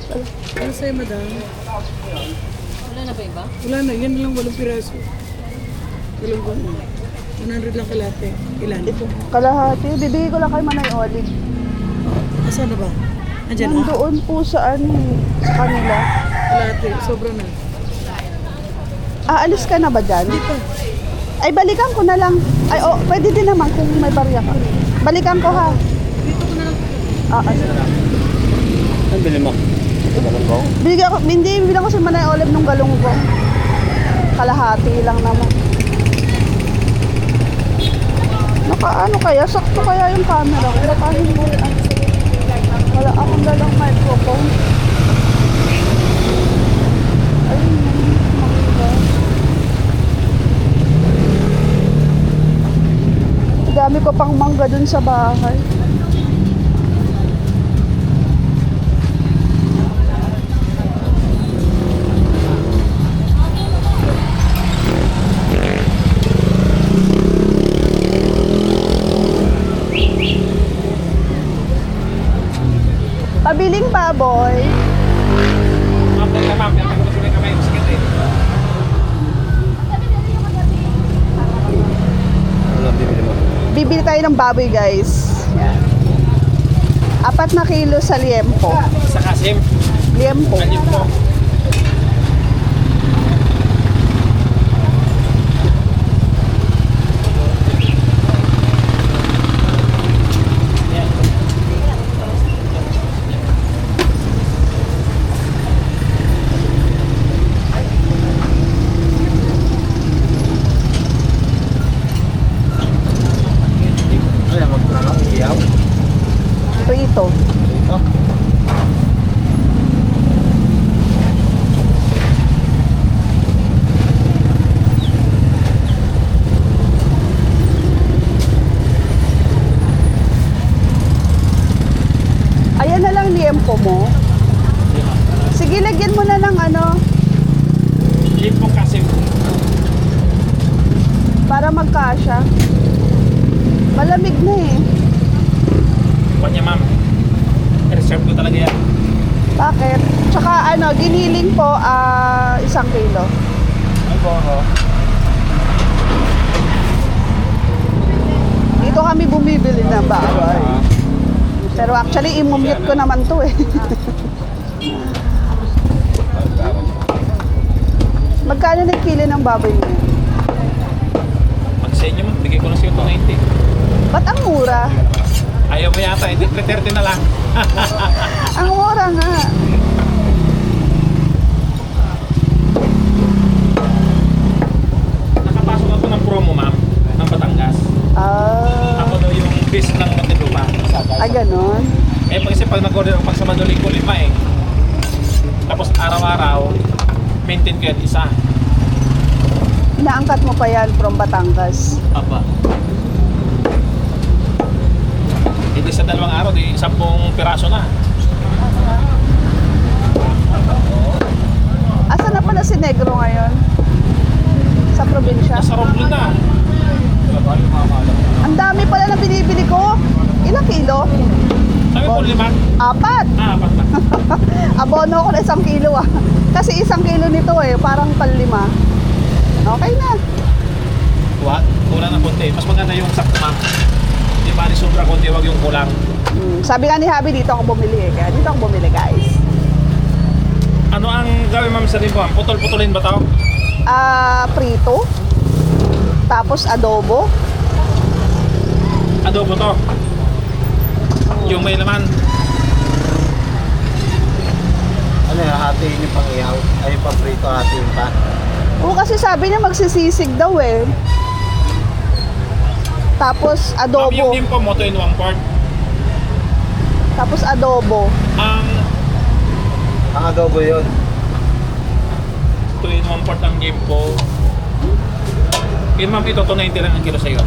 Ano sa'yo, madam? Wala na ba iba? Wala na, yan lang 8 piraso. 100 lang kalate. Ilan? Ito, kalahati. Bibigay ko lang kay Manay Olive. Asan na ba? Andiyan na? Nandoon po sa sa kanila. Kalate, sobra na. Aalis ka na ba dyan? Dito. Ay, balikan ko na lang. Ay, oh, pwede din naman kung may barya ka. Balikan ko ha. Dito ko na lang. Ano bili mo? Galunggong? Hindi, bilang ko si Manay Olive nung galunggong. Kalahati lang naman. Ano kaya? Sakto kaya yung camera ko? Nakahin mo. Wala akong dalang microphone. Ayun, makita. Dami ko pang mangga dun sa bahay. Pabiling baboy. Bibili tayo ng baboy, guys. Yan. 4 na kilo sa liempo. Sa kasim? Liempo. Liempo. Prito. Ayan na lang liempo mo. Sige, lagyan mo na ng Liempo kasim. para magkasya. Malamig na eh. Kuha niya, ma'am. Reserve ko talaga yan. Bakit? Tsaka giniling po 1 kilo. Ano po ako? Dito kami bumibili ng baboy. Pero actually, imumute ko naman to eh. Magkano na kilo ng baboy niyo? Pag sa inyo, ma'am, bigay ko na siya 290. Ba't ang mura? Ayaw mo yata, hindi 330 na lang. Ang mura nga. Nakapasok ako ng promo, ma'am, ng Batangas. Ako daw yung base ng Muntinlupa. Ganon. Eh, pag nag-order ako pag sa Maduling ko, 5 eh. Tapos araw-araw, maintain ko yan isa. Inaangkat mo pa yan from Batangas. Apa. Hindi sa 2 araw, di 10 piraso na. Asa na pala si Negro ngayon? Sa probinsya? Nasa Romblon na. Ang dami pala na binibili ko. Ilang kilo? Sabi ko 5. 4. 4 na. Abono ko na 1 kilo Kasi 1 kilo nito parang 5. Okay na. Kulang na konti. Mas maganda yung sakto, ma'am. Di ba, ni sobra konti, wag yung kulang. Sabi nga ni Habi, dito ako bumili Kaya dito ako bumili, guys. Ano ang gawin, ma'am, sa limpo? Putol-putulin ba tao? Prito. Tapos adobo. Adobo to. Yung may laman. Ano yung hatiin yung pang-ihaw? Ay, yung pang-prito hatiin pa? Oo, kasi sabi niya magsisisig daw Tapos Ma'am, adobo. yung limpo mo, 2 in 1 part. Tapos adobo. Ang Ang adobo yun. 2 in 1 part ang limpo. Yun, ma'am, ito 290 lang ang kilo sa'yo.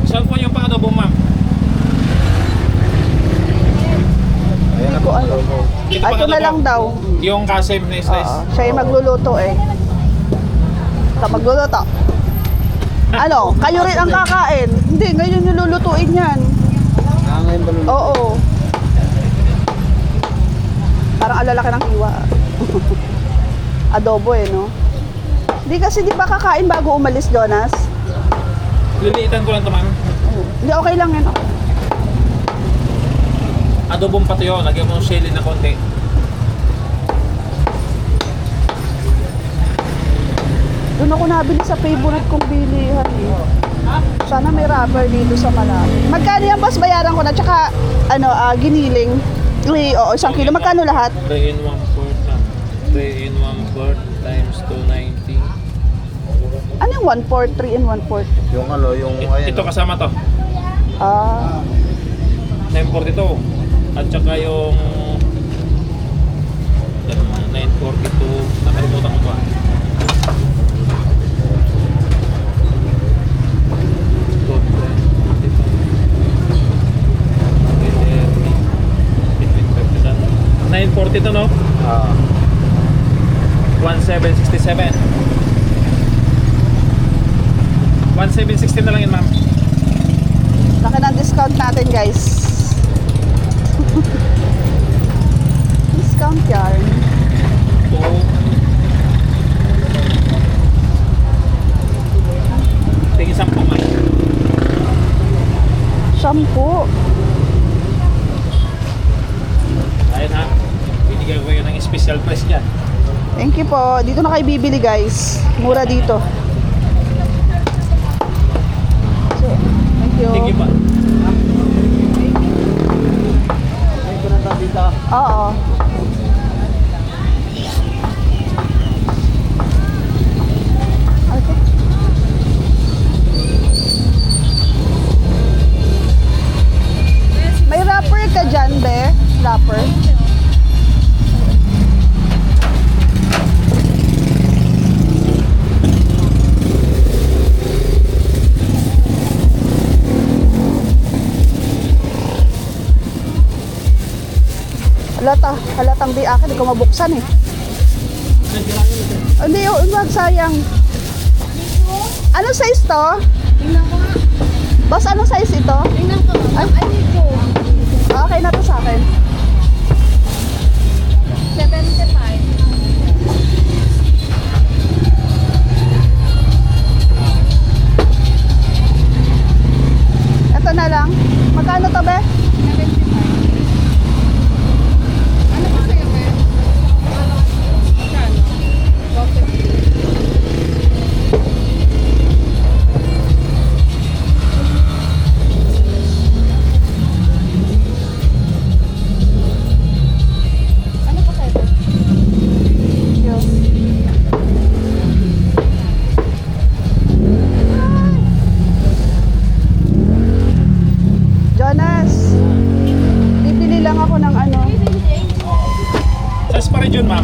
Saan po yung pang-adobo, ma'am? Ayan Hindi ko alam. Ito Ito na lang daw. Yung kasim na slice. Siya yung magluluto Ito, magluluto. Ano, kayo rin ang kakain. Hindi, ngayon yung lulutuin yan. Ngayon ba nun? Oo. Parang alalaki ng hiwa. Adobo eh, no? Hindi kasi di ba kakain bago umalis, Jonas? Liliitan ko lang ito, ma'am. Hindi, okay lang yan. Okay. Adobong patuyo, lagyan mo ng chili na konti. Doon ako nabili sa favorite kong bilihan eh. Sana may wrapper dito sa Malaki. Magkano yan, boss? Bayaran ko na. Tsaka, giniling. Oo, 1 kilo. Magkano lahat? 3 in 1/4 na. 3 in 1/4 times 290. Ano yung 1/4? 3 and 1/4? Yung ano, yung ayan. Ito kasama to. Ah, 942. At saka yung 942. Nakalimutan ko ba? $940 to, no? 1767. 1760 na lang yun, ma'am. laki ng discount natin, guys. Discount yarn. Tingin 10, ma'am. Shampoo. Ayun ha. Binigay ko kayo ng special price dyan. Thank you po. Dito na kayo bibili, guys. Mura dito. So, thank you. Thank you pa. Ay, ko na dito. Oo. Okay. May wrapper ka dyan, be? Wrapper? Halatang di akin, hindi ko mabuksan eh. Hindi, wag sayang. Ano size to? Tingnan ko nga. Boss, anong size ito? Tingnan ko. Ay, ko. Okay na to sa akin. 75. Ito na lang. Magkano to, be? 75. Ano pa sa'yo, be? Magkano? 12.50. Ano pa sa'yo, be? Jonas, bibili lang ako ng ano. Size pa rin yun, ma'am.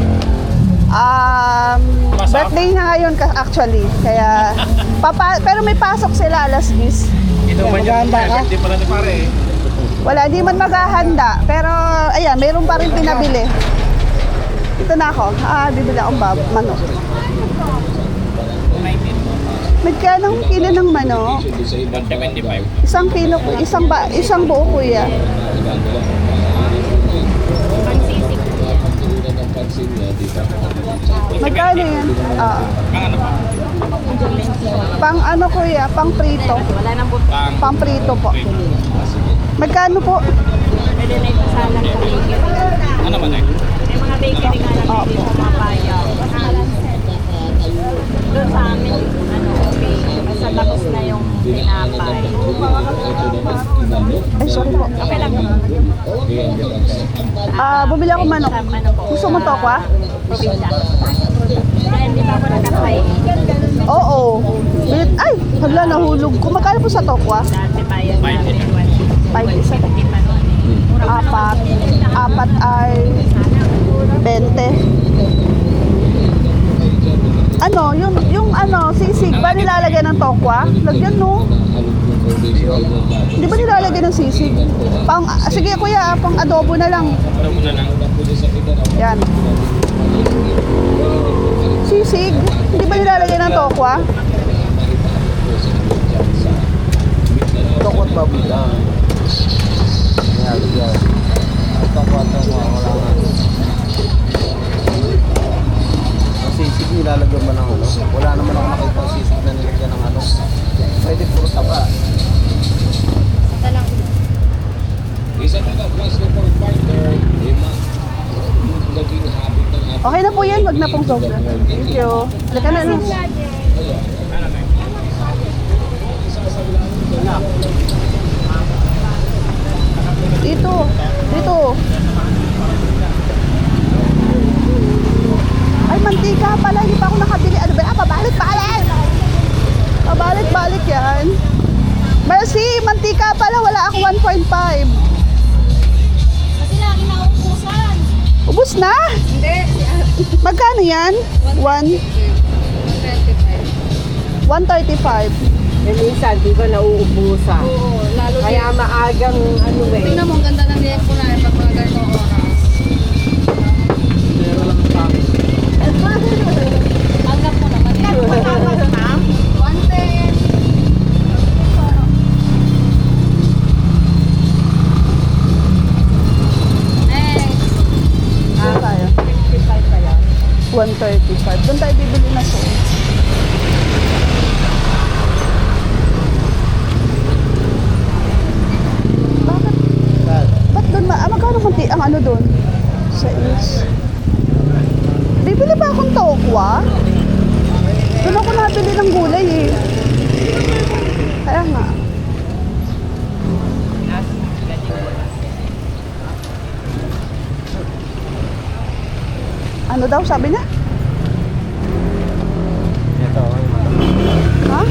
Pasok? Birthday na ngayon actually. Kaya, pero may pasok sila alas 10. Ito man yan. Hindi pala ni pare eh. Wala, di man maghahanda. Pero, ayan, mayroon pa rin pinabili. Ito na ako. Bibili akong manok. 19. Magkano kilo ng manok? 175. Isang kilo, isang buo, kuya. Magkano yan? Ano pa? Pang ano, kuya? Pang prito. Wala nang buto. Pang prito po. Magkano po? Pwede na ito sa alam ko. Ano man eh? May mga bakery nga lang hindi pumapayaw. Doon sa amin, ano, basta tapos na yung tinapay. Ay, sorry po. Okay lang. Bumili ako manok. Sa ano po? Gusto mo to, kwa? Probinsya. Kaya hindi pa ako nakakay. Oo. Ay, hala, nahulog ko. Magkano po sa tokwa? Dati pa yun natin. 5 isa. Apat ay 20. Ano, yung ano, sisig ba nilalagay ng tokwa? Lagyan, no? Di ba nilalagay ng sisig? Sige kuya, pang adobo na lang. Ano mo na lang? Yan. Sisig? Hindi ba nilalagay ng tokwa? tokwat baboy lang. Yan. Ang tokwat wala nga. Ang sisig nilalagyan ba ng ano? Wala naman ako nakita ang sisig na nilagyan ng ano. Pwede puro taba. Okay na po yan, wag na pong sobra. Thank you. Halika na. Dito. Ay, mantika pala. Hindi pa ako nakabili. Ano ba? Pabalik-balik! Pabalik-balik yan. Mercy, mantika pala. Wala ako 1.5. Kasi lagi na upusan. Ubus na? Hindi. Magkano yan? 135. Eh, minsan, di ba nauubusan? Oo, lalo Kaya maagang ano eh. tingnan mo, ang ganda ng liyak ko na pag mga ganitong oras. Tanggap mo naman. Matapos na? 110. Saan tayo? 55 pa yan. 135. Doon tayo bibili na so. Ba't doon magkano kunti ang ano doon? Sa is. Bibili ba akong tokwa? Doon ako nabili ng gulay eh. Kaya nga. Ano daw sabi niya? Ito. Ha?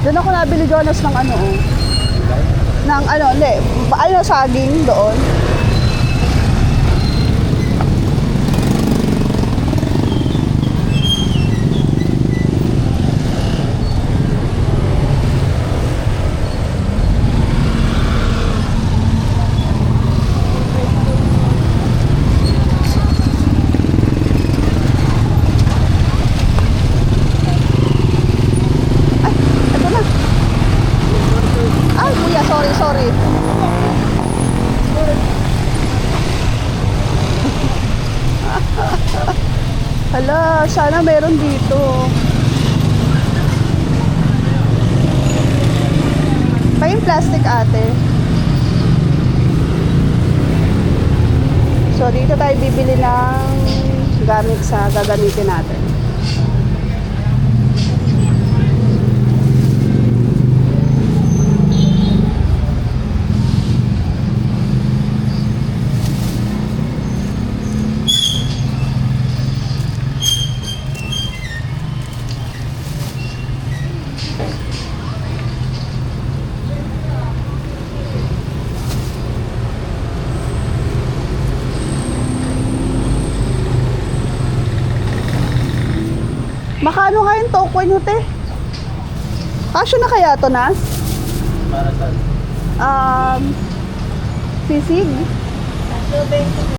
Doon ako nabili, Jonas, ng ano, oh. Ng ano, saging doon. Ito na. Ay, kuya, sorry. Hala, sana meron dito. Pahing plastic, ate. So, dito tayo bibili ng gamit sa gagamitin natin. Makano nga yung tokwa nyo, te? Kasyo na kaya to, Nas? Para sa Sisig?